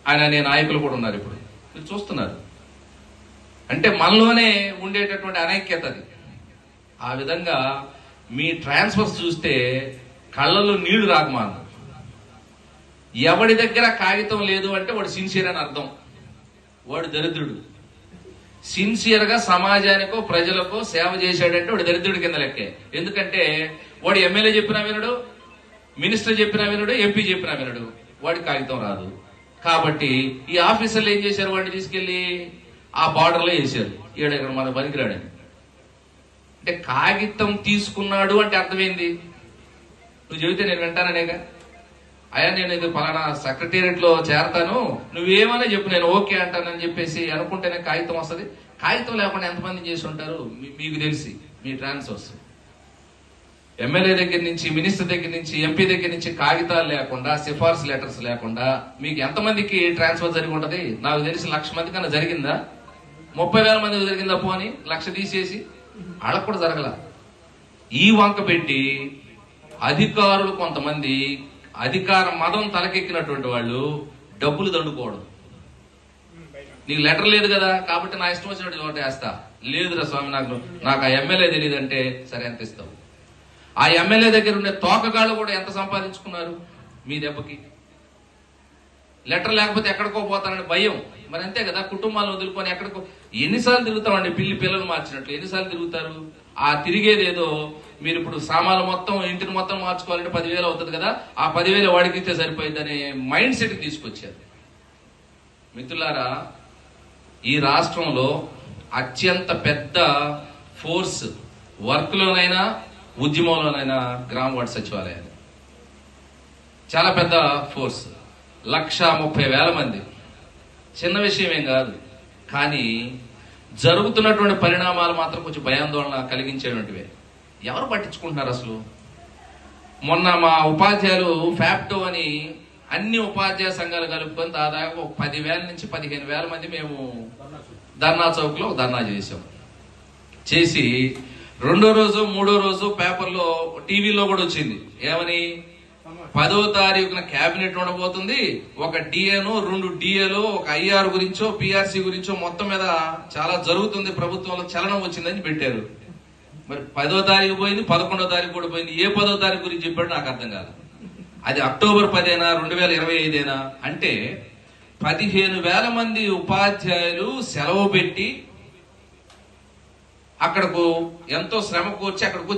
ఆయన అనే నాయకులు కూడా ఉన్నారు. ఇప్పుడు మీరు చూస్తున్నారు. అంటే మనలోనే ఉండేటటువంటి అనైక్యత అది. ఆ విధంగా మీ ట్రాన్స్ఫర్స్ చూస్తే కళ్ళలో నీళ్లు రాకమాను. ఎవడి దగ్గర కాగితం లేదు అంటే వాడు సిన్సియర్ అని అర్థం, వాడు దరిద్రుడు. సిన్సియర్ గా సమాజానికో ప్రజలకో సేవ చేశాడంటే వాడు దరిద్రుడి కింద లెక్కే. ఎందుకంటే వాడు ఎమ్మెల్యే చెప్పినా వినడు, మినిస్టర్ చెప్పినా వినడు, ఎంపీ చెప్పినా వినడు, వాడి కాగితం రాదు. కాబట్టి ఈ ఆఫీసర్లు ఏం చేశారు, వాడిని తీసుకెళ్లి ఆ బార్డర్లో వేసారు. ఇక్కడ మన పనికిరాడని. అంటే కాగితం తీసుకున్నాడు అంటే అర్థమైంది. నువ్వు చెబితే నేను వింటాననేగా. అయ్యా నేను ఇది పలానా సెక్రటేరియట్ లో చేరతాను, నువ్వేమన్నా చెప్పు నేను ఓకే అంటానని చెప్పేసి అనుకుంటేనే కాగితం వస్తుంది. కాగితం లేకుండా ఎంతమంది చేసి ఉంటారు మీకు తెలిసి. మీ ట్రాన్స్ఫర్స్ ఎమ్మెల్యే దగ్గర నుంచి, మినిస్టర్ దగ్గర నుంచి, ఎంపీ దగ్గర నుంచి కాగితాలు లేకుండా, సిఫార్సు లెటర్స్ లేకుండా మీకు ఎంతమందికి ట్రాన్స్ఫర్ జరిగి ఉంటది? నాకు తెలిసి 1,00,000 మంది కన్నా జరిగిందా? 30,000 మందికి జరిగిందా? పోని 1,00,000 తీసేసి వాళ్ళకు కూడా జరగల. ఈ వంక పెట్టి అధికారులు కొంతమంది అధికార మదం తలకెక్కినటువంటి వాళ్ళు డబ్బులు దండుకోవడం. నీకు లెటర్ లేదు కదా కాబట్టి నా ఇష్టం వచ్చినట్టు చోట వేస్తా. లేదురా స్వామి నాకు ఆ ఎమ్మెల్యే తెలియదంటే సరే ఎంత ఇస్తావు? ఆ ఎమ్మెల్యే దగ్గర ఉండే తోకగాళ్ళు కూడా ఎంత సంపాదించుకున్నారు మీ దెబ్బకి? లెటర్ లేకపోతే ఎక్కడికో పోతానని భయం. మరి అంతే కదా, కుటుంబాలను వదులుకొని ఎక్కడికో ఎన్నిసార్లు తిరుగుతామండి? పిల్లలు మార్చినట్లు ఎన్నిసార్లు తిరుగుతారు? ఆ తిరిగేదేదో మీరు ఇప్పుడు సామాన్లు మొత్తం ఇంటిని మొత్తం మార్చుకోవాలంటే 10,000 అవుతుంది కదా, ఆ 10,000 వాడికి ఇస్తే సరిపోయిందనే మైండ్ సెట్ తీసుకొచ్చారు. మిత్రులారా, ఈ రాష్ట్రంలో అత్యంత పెద్ద ఫోర్స్ వర్క్ లోనైనా ఉద్యమంలోనైనా గ్రామ వార్డు సచివాలయాలు. చాలా పెద్ద ఫోర్స్, 1,30,000 మంది. చిన్న విషయం ఏం కాదు. కానీ జరుగుతున్నటువంటి పరిణామాలు మాత్రం కొంచెం భయాందోళన కలిగించేటువంటివే. ఎవరు పట్టించుకుంటున్నారు అసలు? మొన్న మా ఉపాధ్యాయులు ఫ్యాప్టో అని అన్ని ఉపాధ్యాయ సంఘాలు కలుపుకొని దాదాపు 10,000 నుంచి 15,000 మంది మేము ధర్నా చౌక్ లో ధర్నా చేసాం. చేసి 2వ రోజు 3వ రోజు పేపర్లో టీవీలో కూడా వచ్చింది. ఏమని? 10వ తారీఖున కేబినెట్ ఉండబోతుంది, ఒక డిఏను 2 డిఏలు, ఒక ఐఆర్ గురించో పిఆర్సీ గురించో మొత్తం మీద చాలా జరుగుతుంది, ప్రభుత్వంలో చలనం వచ్చిందని పెట్టారు. మరి 10వ తారీఖు పోయింది, 11వ తారీఖు కూడా పోయింది. ఏ 10వ తారీఖు గురించి చెప్పాడు నాకు అర్థం కాదు. అది అక్టోబర్ 10 2025 అంటే 15,000 మంది ఉపాధ్యాయులు సెలవు పెట్టి అక్కడకు ఎంతో శ్రమ కూర్చి అక్కడికి